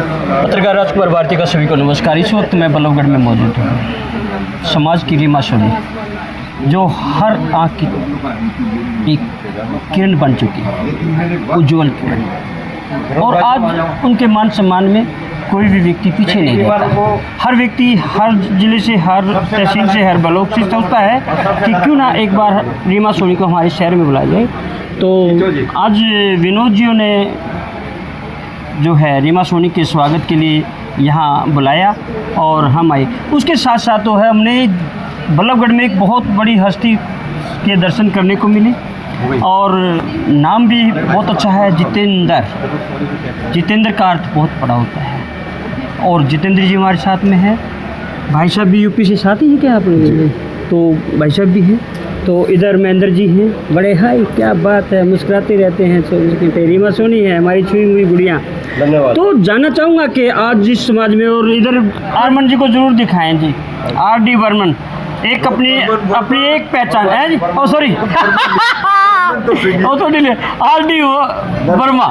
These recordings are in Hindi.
पत्रकार राजकुमार भारती का सभी को नमस्कार। इस वक्त मैं बल्लभगढ़ में मौजूद हूँ। समाज की रीमा सोनी जो हर आँख की एक किरण बन चुकी है, उज्ज्वल किरण, और आज उनके मान सम्मान में कोई भी व्यक्ति पीछे नहीं रहता। हर व्यक्ति हर जिले से, हर तहसील से, हर ब्लॉक से सोचता है कि क्यों ना एक बार रीमा सोनी को हमारे शहर में बुलाया जाए। तो आज विनोद जी ने जो है रीमा सोनी के स्वागत के लिए यहाँ बुलाया और हम आए। उसके साथ साथ तो है हमने बल्लभगढ़ में एक बहुत बड़ी हस्ती के दर्शन करने को मिले और नाम भी बहुत अच्छा है, जितेंद्र। जितेंद्र का अर्थ बहुत बड़ा होता है और जितेंद्र जी हमारे साथ में है। भाई साहब भी यूपी से साथ ही हैं क्या आप लोग? तो भाई साहब भी हैं। तो इधर महेंद्र जी हैं, बड़े हाय, क्या बात है, मुस्कुराते रहते हैं। रीमा सोनी है हमारी छुई हुई गुड़िया। धन्यवाद। तो जानना चाहूँगा कि आज जिस समाज में, और इधर आरमन जी को जरूर दिखाएं जी, आर.डी. बर्मन, एक अपनी एक पहचान है जी। Oh sorry R D. Varma,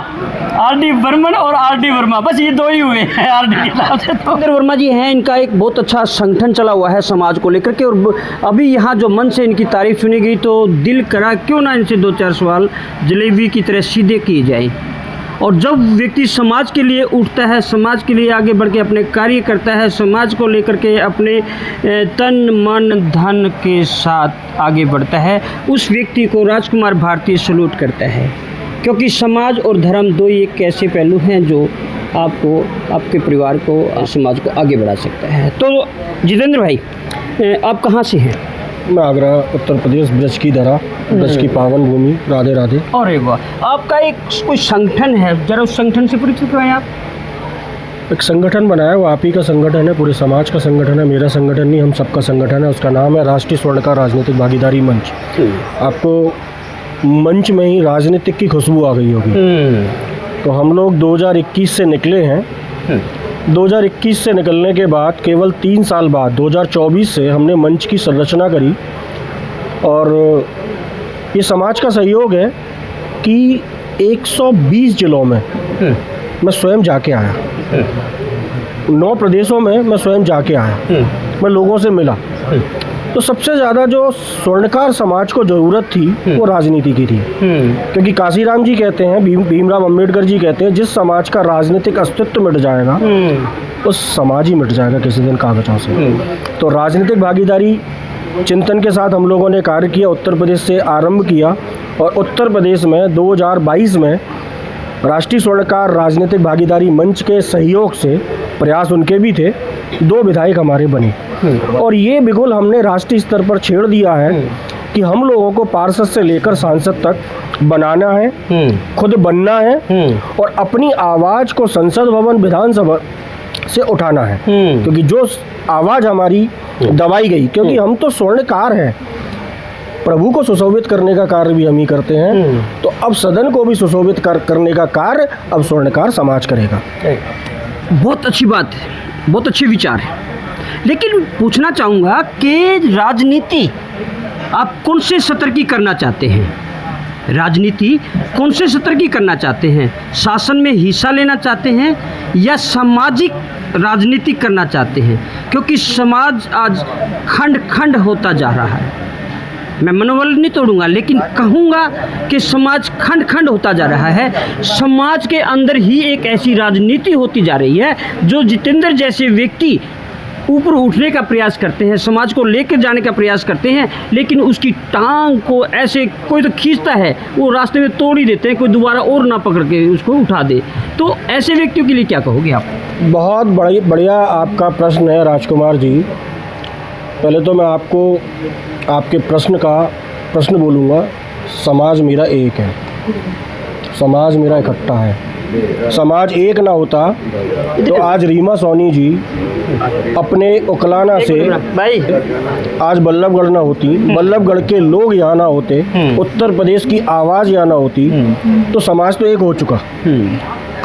R D. Burman और आर.डी. वर्मा, बस ये दो ही हुए हैं आर.डी. के नाम से। तो वर्मा जी हैं, इनका एक बहुत अच्छा संगठन चला हुआ है समाज को लेकर के, और अभी यहाँ जो मन से इनकी तारीफ सुनी गई तो दिल करा क्यों ना इनसे दो चार सवाल जलेबी की तरह सीधे किए जाए। और जब व्यक्ति समाज के लिए उठता है, समाज के लिए आगे बढ़ के अपने कार्य करता है, समाज को लेकर के अपने तन मन धन के साथ आगे बढ़ता है, उस व्यक्ति को राजकुमार भारती सल्यूट करता है। क्योंकि समाज और धर्म दो ही एक ऐसे पहलू हैं जो आपको, आपके परिवार को, समाज को आगे बढ़ा सकता है। तो जितेंद्र भाई, आप कहाँ से हैं? मैं आगरा, उत्तर प्रदेश, ब्रज की धरा, ब्रज की पावन भूमि, राधे राधे। अरे वाह, आपका एक कोई संगठन है, जरा उस संगठन से परिचित हैं आप? एक संगठन बनाया, वो आप ही का संगठन है, पूरे समाज का संगठन है, मेरा संगठन नहीं, हम सबका संगठन है। उसका नाम है राष्ट्रीय स्वर्णकार राजनीतिक भागीदारी मंच। आपको मंच में ही राजनीतिक की खुशबू आ गई होगी। तो हम लोग 2021 से निकले हैं। 2021 से निकलने के बाद केवल 3 साल बाद 2024 से हमने मंच की संरचना करी, और ये समाज का सहयोग है कि 120 जिलों में मैं स्वयं जाके आया, 9 प्रदेशों में मैं स्वयं जाके आया, मैं लोगों से मिला। तो सबसे ज़्यादा जो स्वर्णकार समाज को ज़रूरत थी वो राजनीति की थी। क्योंकि काशीराम जी कहते हैं, भीमराव अंबेडकर जी कहते हैं, जिस समाज का राजनीतिक अस्तित्व मिट जाएगा उस समाज ही मिट जाएगा किसी दिन कागजों से। तो राजनीतिक भागीदारी चिंतन के साथ हम लोगों ने कार्य किया, उत्तर प्रदेश से आरंभ किया, और उत्तर प्रदेश में 2022 में राष्ट्रीय स्वर्णकार राजनीतिक भागीदारी मंच के सहयोग से, प्रयास उनके भी थे, 2 विधायक हमारे बने। और ये बिगुल हमने राष्ट्रीय स्तर पर छेड़ दिया है कि हम लोगों को पार्षद से लेकर सांसद तक बनाना है, खुद बनना है, और अपनी आवाज़ को संसद भवन, विधानसभा से उठाना है। क्योंकि जो आवाज़ हमारी दबाई गई, क्योंकि हम तो स्वर्णकार हैं, प्रभु को सुशोभित करने का कार्य भी हम ही करते हैं, तो अब सदन को भी सुशोभित करने का कार्य अब स्वर्णकार समाज करेगा। बहुत अच्छी बात है, बहुत अच्छे विचार है। लेकिन पूछना चाहूँगा कि राजनीति आप कौन से सत्र की करना चाहते हैं? राजनीति कौन से सत्र की करना चाहते हैं? शासन में हिस्सा लेना चाहते हैं या सामाजिक राजनीति करना चाहते हैं? क्योंकि समाज आज खंड खंड होता जा रहा है। मैं मनोबल नहीं तोड़ूंगा, लेकिन कहूँगा कि समाज खंड खंड होता जा रहा है। समाज के अंदर ही एक ऐसी राजनीति होती जा रही है जो जितेंद्र जैसे व्यक्ति ऊपर उठने का प्रयास करते हैं, समाज को लेकर जाने का प्रयास करते हैं, लेकिन उसकी टांग को ऐसे कोई तो खींचता है, वो रास्ते में तोड़ ही देते हैं, कोई दोबारा और ना पकड़ के उसको उठा दे। तो ऐसे व्यक्तियों के लिए क्या कहोगे आप? बहुत बढ़िया आपका प्रश्न है राजकुमार जी। पहले तो मैं आपको आपके प्रश्न बोलूँगा। समाज मेरा एक है, समाज मेरा इकट्ठा है। समाज एक ना होता तो आज रीमा सोनी जी अपने उकलाना से आज बल्लभगढ़ ना होती, बल्लभगढ़ के लोग यहाँ ना होते, उत्तर प्रदेश की आवाज़ यहाँ ना होती, तो समाज तो एक हो चुका।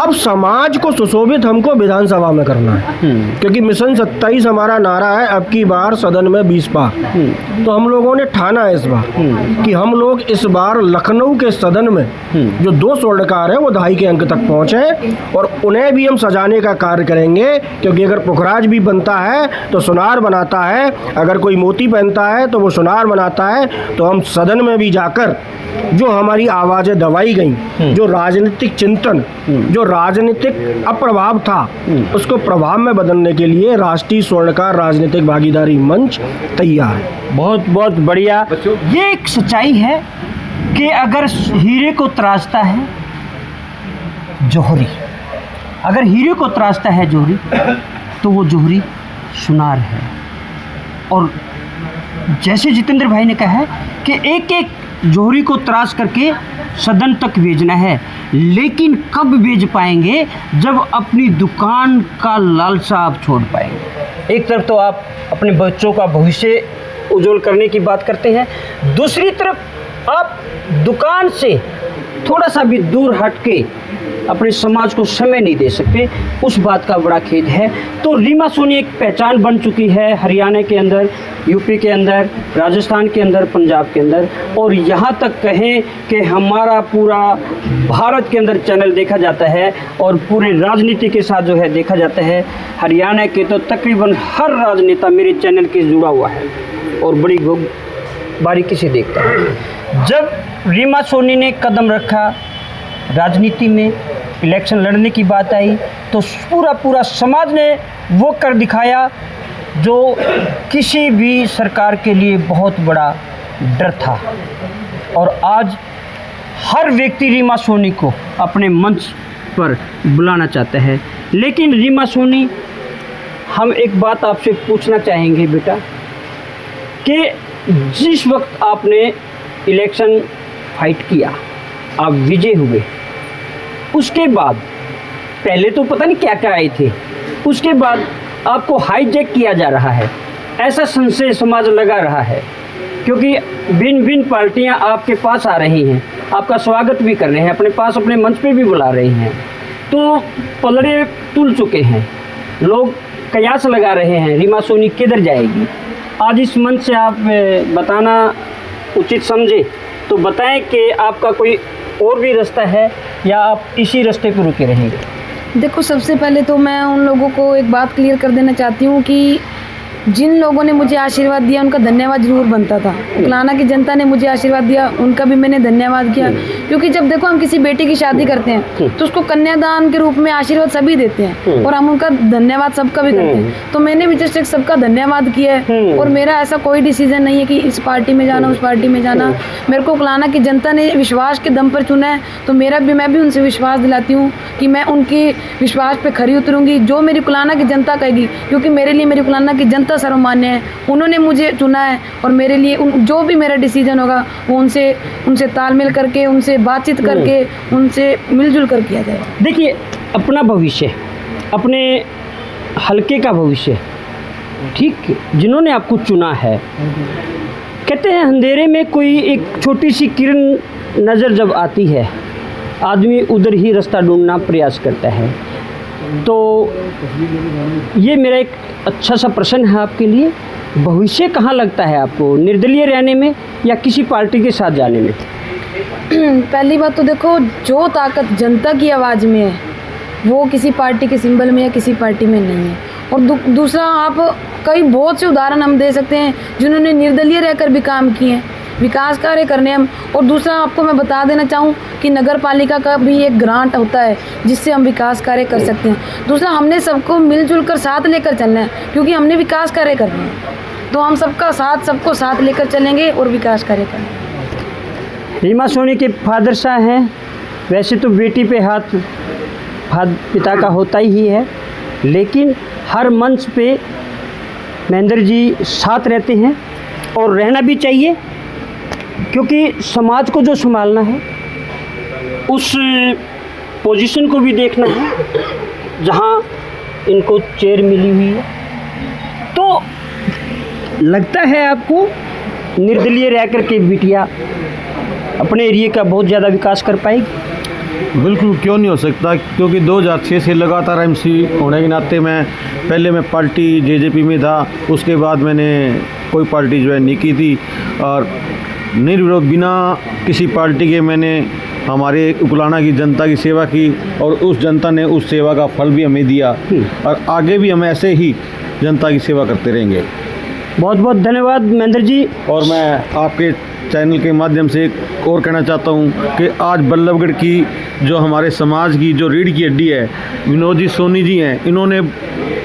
अब समाज को सुशोभित हमको विधानसभा में करना है, क्योंकि मिशन 27 हमारा नारा है, अब की बार सदन में 20 पार। तो हम लोगों ने ठाना है इस बार कि हम लोग इस बार लखनऊ के सदन में जो 2 स्वर्णकार हैं वो 2.5 के अंक तक पहुंचे, और उन्हें भी हम सजाने का कार्य करेंगे, क्योंकि अगर पुखराज भी बनता है तो सुनार बनाता है, अगर कोई मोती पहनता है तो वो सुनार बनाता है। तो हम सदन में भी जाकर जो हमारी आवाज़ें दबाई गई, जो राजनीतिक चिंतन, जो राजनीतिक अप्रभाव था, उसको प्रभाव में बदलने के लिए राष्ट्रीय स्वर्णकार राजनीतिक भागीदारी मंच तैयार है। बहुत बहुत बढ़िया। ये एक सच्चाई है कि अगर हीरे को तराशता है जौहरी, अगर हीरे को तराशता है जौहरी, तो वो जौहरी सुनार है। और जैसे जितेंद्र भाई ने कहा है कि एक एक जौहरी को तराश करके सदन तक भेजना है, लेकिन कब भेज पाएंगे? जब अपनी दुकान का लालसा आप छोड़ पाएंगे। एक तरफ तो आप अपने बच्चों का भविष्य उज्जवल करने की बात करते हैं, दूसरी तरफ आप दुकान से थोड़ा सा भी दूर हट के अपने समाज को समय नहीं दे सकते। उस बात का बड़ा खेद है। तो रीमा सोनी एक पहचान बन चुकी है हरियाणा के अंदर, यूपी के अंदर, राजस्थान के अंदर, पंजाब के अंदर, और यहाँ तक कहें कि हमारा पूरा भारत के अंदर चैनल देखा जाता है और पूरे राजनीति के साथ जो है देखा जाता है। हरियाणा के तो तकरीबन हर राजनेता मेरे चैनल के जुड़ा हुआ है और बड़ी बारीकी से देखता है। जब रीमा सोनी ने कदम रखा राजनीति में, इलेक्शन लड़ने की बात आई, तो पूरा समाज ने वो कर दिखाया जो किसी भी सरकार के लिए बहुत बड़ा डर था। और आज हर व्यक्ति रीमा सोनी को अपने मंच पर बुलाना चाहता है। लेकिन रीमा सोनी, हम एक बात आपसे पूछना चाहेंगे बेटा, कि जिस वक्त आपने इलेक्शन फाइट किया, आप विजय हुए, उसके बाद पहले तो पता नहीं क्या क्या आए थे, उसके बाद आपको हाईजैक किया जा रहा है, ऐसा संशय समाज लगा रहा है, क्योंकि भिन्न भिन्न पार्टियां आपके पास आ रही हैं, आपका स्वागत भी कर रहे हैं, अपने पास अपने मंच पे भी बुला रही हैं। तो पलड़े तुल चुके हैं, लोग कयास लगा रहे हैं रीमा सोनी किधर जाएगी। आज इस मंच से आप बताना उचित समझे तो बताएं कि आपका कोई और भी रास्ता है या आप इसी रास्ते पर रुके रहेंगे। देखो, सबसे पहले तो मैं उन लोगों को एक बात क्लियर कर देना चाहती हूँ कि जिन लोगों ने मुझे आशीर्वाद दिया उनका धन्यवाद जरूर बनता था। उकलाना की जनता ने मुझे आशीर्वाद दिया, उनका भी मैंने धन्यवाद किया, क्योंकि जब देखो हम किसी बेटे की शादी करते हैं तो उसको कन्यादान के रूप में आशीर्वाद सभी देते हैं और हम उनका धन्यवाद सबका भी करते हैं। तो मैंने भी जस्ट एक सबका धन्यवाद किया है। और मेरा ऐसा कोई डिसीजन नहीं है कि इस पार्टी में जाना, उस पार्टी में जाना। मेरे को उकलाना की जनता ने विश्वास के दम पर चुना है, तो मैं भी उनसे विश्वास दिलाती हूँ कि मैं उनके विश्वास पे खरी उतरूंगी, जो मेरी उकलाना की जनता कहेगी, क्योंकि मेरे लिए मेरी उकलाना की जनता सर्वमान्य है। उन्होंने मुझे चुना है और मेरे लिए जो भी मेरा डिसीजन होगा वो उनसे तालमेल करके, उनसे बातचीत करके, उनसे मिलजुल कर किया जाए। देखिए, अपना भविष्य, अपने हल्के का भविष्य, ठीक, जिन्होंने आपको चुना है, कहते हैं अंधेरे में कोई एक छोटी सी किरण नज़र जब आती है, आदमी उधर ही रास्ता ढूंढना प्रयास करता है। तो ये मेरा एक अच्छा सा प्रश्न है आपके लिए, भविष्य कहाँ लगता है आपको, निर्दलीय रहने में या किसी पार्टी के साथ जाने में? पहली बात तो देखो, जो ताकत जनता की आवाज़ में है वो किसी पार्टी के सिंबल में या किसी पार्टी में नहीं है। और दूसरा, आप कई बहुत से उदाहरण हम दे सकते हैं जिन्होंने निर्दलीय रहकर भी काम किए हैं, विकास कार्य करने हम। और दूसरा, आपको मैं बता देना चाहूँ कि नगर पालिका का भी एक ग्रांट होता है जिससे हम विकास कार्य कर सकते हैं। दूसरा, हमने सबको मिलजुल कर साथ लेकर चलना है, क्योंकि हमने विकास कार्य करना है, तो हम सबको साथ लेकर चलेंगे और विकास कार्य करेंगे। रीमा सोनी के फादर साहब हैं, वैसे तो बेटी पे हाथ पिता का होता ही है, लेकिन हर मंच पे महेंद्र जी साथ रहते हैं और रहना भी चाहिए, क्योंकि समाज को जो संभालना है उस पोजीशन को भी देखना है जहां इनको चेयर मिली हुई है। तो लगता है आपको निर्दलीय रह कर के बिटिया अपने एरिया का बहुत ज़्यादा विकास कर पाएगी? बिल्कुल क्यों नहीं हो सकता, क्योंकि 2006 से लगातार एमसी होने के नाते पहले मैं पार्टी जेजेपी में था, उसके बाद मैंने कोई पार्टी ज्वाइन नहीं की थी और निर्विरोध बिना किसी पार्टी के मैंने हमारे उकलाना की जनता की सेवा की और उस जनता ने उस सेवा का फल भी हमें दिया और आगे भी हम ऐसे ही जनता की सेवा करते रहेंगे। बहुत बहुत धन्यवाद महेंद्र जी। और मैं आपके चैनल के माध्यम से एक और कहना चाहता हूँ कि आज बल्लभगढ़ की जो हमारे समाज की जो रीढ़ की हड्डी है, विनोद जी सोनी जी हैं, इन्होंने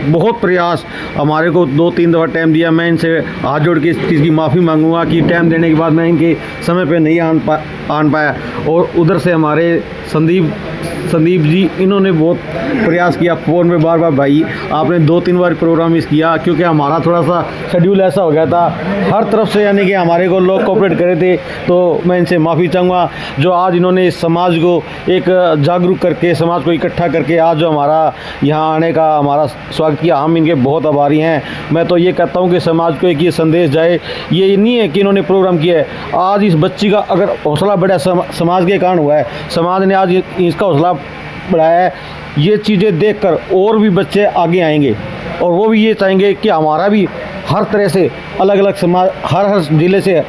बहुत प्रयास हमारे को 2-3 दफ़ा टाइम दिया। मैं इनसे हाथ जोड़ के इस चीज़ की माफ़ी मांगूंगा कि टाइम देने के बाद मैं इनके समय पे नहीं आन पाया। और उधर से हमारे संदीप जी, इन्होंने बहुत प्रयास किया फ़ोन में बार बार, भाई आपने 2-3 बार प्रोग्राम मिस किया, क्योंकि हमारा थोड़ा सा शेड्यूल ऐसा हो गया था हर तरफ से, यानी कि हमारे को लोग कोऑपरेट करे थे। तो मैं इनसे माफ़ी चाहूँगा जो आज इन्होंने इस समाज को एक जागरूक करके, समाज को इकट्ठा करके आज जो हमारा यहाँ आने का हमारा स्वागत किया, हम इनके बहुत आभारी हैं। मैं तो ये कहता हूँ कि समाज को एक ये संदेश जाए, ये नहीं है कि इन्होंने प्रोग्राम किया है, आज इस बच्ची का अगर हौसला बढ़ा समाज के कारण हुआ है, समाज ने आज इसका हौसला बढ़ाया है। ये चीज़ें देखकर और भी बच्चे आगे आएंगे और वो भी ये चाहेंगे कि हमारा भी हर तरह से अलग अलग समाज, हर ज़िले से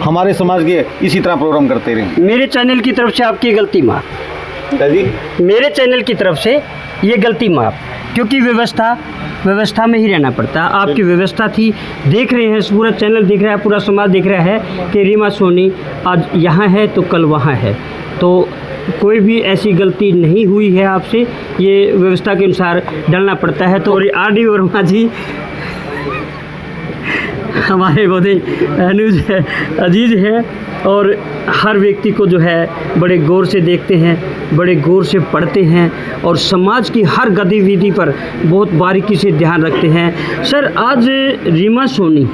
हमारे समाज के इसी तरह प्रोग्राम करते रहें। मेरे चैनल की तरफ से आपकी गलती माफ़, मेरे चैनल की तरफ से ये गलती माफ़, क्योंकि व्यवस्था में ही रहना पड़ता है। आपकी व्यवस्था थी, देख रहे हैं, पूरा चैनल देख रहा है, पूरा समाज देख रहा है कि रीमा सोनी आज यहाँ है तो कल वहाँ है। तो कोई भी ऐसी गलती नहीं हुई है आपसे, ये व्यवस्था के अनुसार डलना पड़ता है। तो आर.डी. वर्मा जी हमारे बहुत अनुज है, अजीज है और हर व्यक्ति को जो है बड़े गौर से देखते हैं, बड़े गौर से पढ़ते हैं और समाज की हर गतिविधि पर बहुत बारीकी से ध्यान रखते हैं। सर, आज रीमा सोनी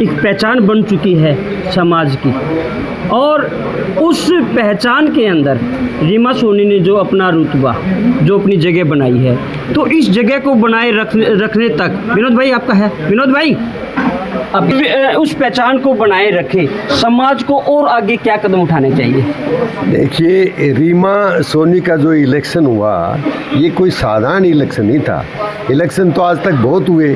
एक पहचान बन चुकी है समाज की और उस पहचान के अंदर रीमा सोनी ने जो अपना रुतबा, जो अपनी जगह बनाई है, तो इस जगह को बनाए रखने तक विनोद भाई आपका है, विनोद भाई अब उस पहचान को बनाए रखे समाज को और आगे क्या कदम उठाने चाहिए? देखिए, रीमा सोनी का जो इलेक्शन हुआ ये कोई साधारण इलेक्शन नहीं था। इलेक्शन तो आज तक बहुत हुए,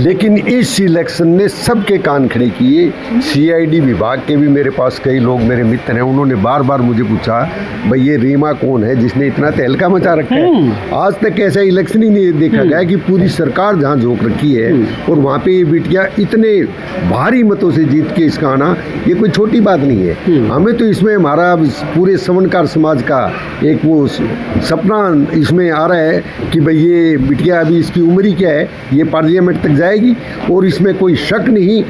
लेकिन इस इलेक्शन ने सबके कान खड़े किए। सीआईडी विभाग के भी मेरे पास कई लोग मेरे मित्र हैं, उन्होंने बार बार मुझे पूछा भाई ये रीमा कौन है जिसने इतना तहलका मचा रखा है। आज तक ऐसा इलेक्शन ही नहीं देखा गया कि पूरी सरकार जहाँ झोंक रखी है और वहाँ पे ये बिटिया इतने भारी मतों से जीत के इसका आना, ये कोई छोटी बात नहीं है। हमें तो इसमें हमारा पूरे सवनकार समाज का एक वो सपना इसमें आ रहा है कि भाई ये बिटिया, अभी इसकी उम्र ही क्या है, ये पार्लियामेंट तक जाएगी और इसमें कोई शक नहीं,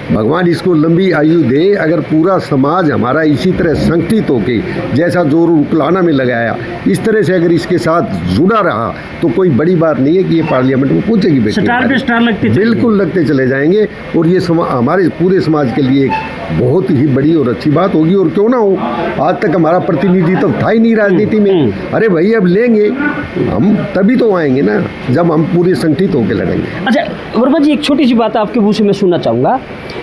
भगवान इसको लंबी आयु दे। अगर पूरा समाज हमारा इसी तरह संगठित होके, जैसा जोर उकलाना में लगाया, इस तरह से अगर इसके साथ जुड़ा रहा तो कोई बड़ी बात नहीं है कि ये पार्लियामेंट में पहुंचेगी। स्टार पे स्टार लगते बिल्कुल लगते चले जाएंगे और ये हमारे पूरे समाज के लिए एक बहुत ही बड़ी और अच्छी बात होगी। और क्यों ना हो, आज तक हमारा प्रतिनिधित्व था ही नहीं राजनीति में। अरे भाई अब लेंगे हम, तभी तो आएंगे ना जब हम पूरे संगठित होकर लड़ेंगे। अच्छा वर्मा जी, एक छोटी सी बात आपके मुँह से मैं सुनना चाहूँगा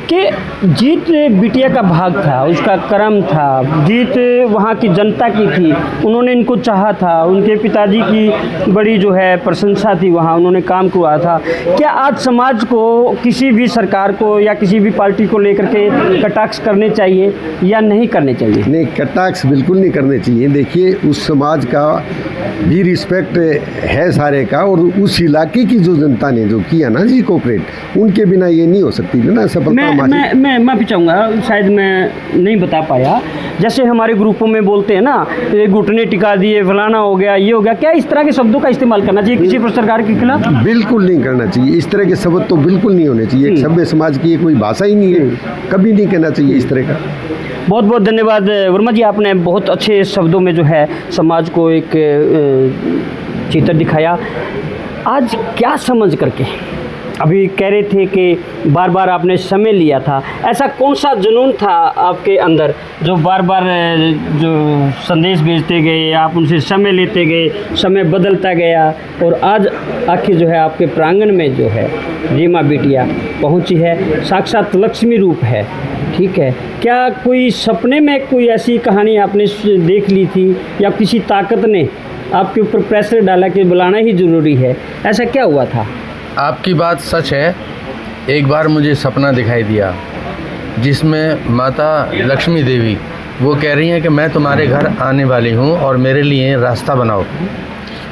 कि जीत बिटिया का भाग था, उसका कर्म था, जीत वहाँ की जनता की थी, उन्होंने इनको चाहा था, उनके पिताजी की बड़ी जो है प्रशंसा थी, वहाँ उन्होंने काम किया था। क्या आज समाज को किसी भी सरकार को या किसी भी पार्टी को लेकर के कटाक्ष करने चाहिए या नहीं करने चाहिए? नहीं, कटाक्ष बिल्कुल नहीं करने चाहिए। देखिए, उस समाज का भी रिस्पेक्ट है सारे का, और उस इलाके की जो जनता ने जो किया ना जी कोऑपरेट, उनके बिना ये नहीं हो सकती ना सफलता। मैं माफ़ी चाहूँगा, शायद मैं नहीं बता पाया। जैसे हमारे ग्रुपों में बोलते हैं ना, घुटने टिका दिए, फलाना हो गया, ये हो गया, क्या इस तरह के शब्दों का इस्तेमाल करना चाहिए किसी सरकार के खिलाफ? बिल्कुल नहीं करना चाहिए। इस तरह के शब्द तो बिल्कुल नहीं होने चाहिए। एक सभ्य समाज की कोई भाषा ही नहीं है, कभी नहीं कहना चाहिए इस तरह का। बहुत बहुत धन्यवाद वर्मा जी, आपने बहुत अच्छे शब्दों में जो है समाज को एक चित्र दिखाया। आज क्या समझ करके अभी कह रहे थे कि बार बार आपने समय लिया था, ऐसा कौन सा जुनून था आपके अंदर जो बार बार जो संदेश भेजते गए, आप उनसे समय लेते गए, समय बदलता गया और आज आखिर जो है आपके प्रांगण में जो है रीमा बिटिया पहुंची है, साक्षात लक्ष्मी रूप है। ठीक है, क्या कोई सपने में कोई ऐसी कहानी आपने देख ली थी या किसी ताकत ने आपके ऊपर प्रेशर डाला कि बुलाना ही ज़रूरी है, ऐसा क्या हुआ था? आपकी बात सच है। एक बार मुझे सपना दिखाई दिया जिसमें माता लक्ष्मी देवी वो कह रही हैं कि मैं तुम्हारे घर आने वाली हूँ और मेरे लिए रास्ता बनाओ,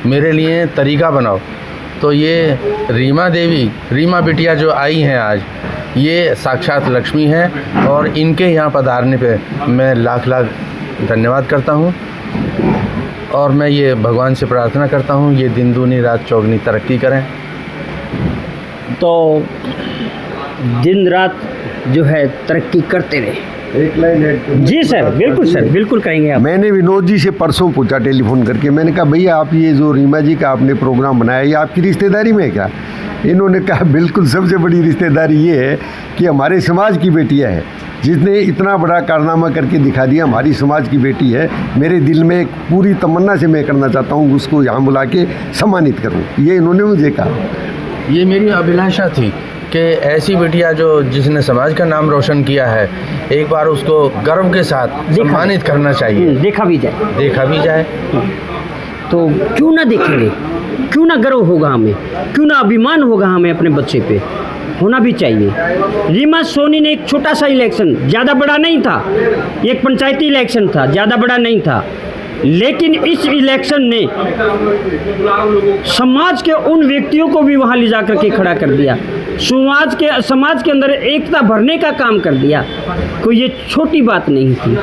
मेरे लिए तरीका बनाओ। तो ये रीमा देवी, रीमा बिटिया जो आई हैं आज, ये साक्षात लक्ष्मी हैं और इनके यहाँ पधारने पे मैं लाख लाख धन्यवाद करता हूँ। और मैं ये भगवान से प्रार्थना करता हूँ ये दिन दूनी रात चौगनी तरक्की करें। तो दिन रात जो है तरक्की करते रहे। एक लाइन है जी सर, बिल्कुल सर, बिल्कुल कहेंगे आप। मैंने विनोद जी से परसों पूछा टेलीफोन करके, मैंने कहा भैया आप ये जो रीमा जी का आपने प्रोग्राम बनाया ये आपकी रिश्तेदारी में है क्या? इन्होंने कहा बिल्कुल, सबसे बड़ी रिश्तेदारी ये है कि हमारे समाज की बेटियां है, जिसने इतना बड़ा कारनामा करके दिखा दिया, हमारी समाज की बेटी है। मेरे दिल में एक पूरी तमन्ना से मैं करना चाहता हूँ उसको यहाँ बुला के सम्मानित करूँ, ये इन्होंने मुझे कहा। ये मेरी अभिलाषा थी कि ऐसी बिटिया जो जिसने समाज का नाम रोशन किया है, एक बार उसको गर्व के साथ सम्मानित करना चाहिए, देखा भी जाए, देखा भी जाए। तो क्यों ना देखेंगे, क्यों ना गर्व होगा हमें, क्यों ना अभिमान होगा हमें अपने बच्चे पे, होना भी चाहिए। रीमा सोनी ने एक छोटा सा इलेक्शन, ज़्यादा बड़ा नहीं था, एक पंचायती इलेक्शन था, ज़्यादा बड़ा नहीं था, लेकिन इस इलेक्शन ने समाज के उन व्यक्तियों को भी वहाँ ले जा कर के खड़ा कर दिया, समाज के अंदर एकता भरने का काम कर दिया। कोई ये छोटी बात नहीं थी।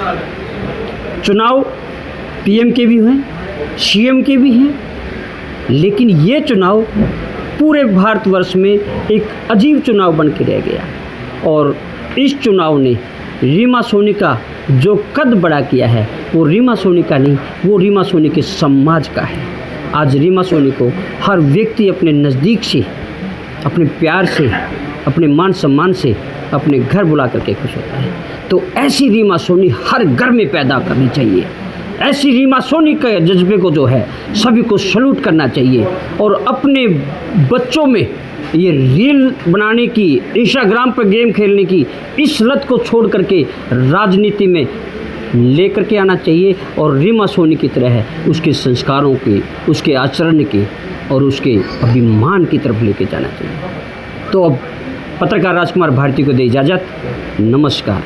चुनाव पीएम के भी हुए, सीएम के भी हैं, लेकिन ये चुनाव पूरे भारतवर्ष में एक अजीब चुनाव बन के रह गया। और इस चुनाव ने रीमा सोनी का जो कद बड़ा किया है वो रीमा सोनी का नहीं, वो रीमा सोनी के समाज का है। आज रीमा सोनी को हर व्यक्ति अपने नज़दीक से, अपने प्यार से, अपने मान सम्मान से अपने घर बुला करके खुश होता है। तो ऐसी रीमा सोनी हर घर में पैदा करनी चाहिए। ऐसी रीमा सोनी के जज्बे को जो है सभी को सैल्यूट करना चाहिए और अपने बच्चों में ये रील बनाने की, इंस्टाग्राम पर गेम खेलने की इस लत को छोड़ करके राजनीति में लेकर के आना चाहिए और रीमा सोनी की तरह है उसके संस्कारों की, उसके आचरण की और उसके अभिमान की तरफ लेके जाना चाहिए। तो अब पत्रकार राजकुमार भारती को दे इजाज़त। नमस्कार।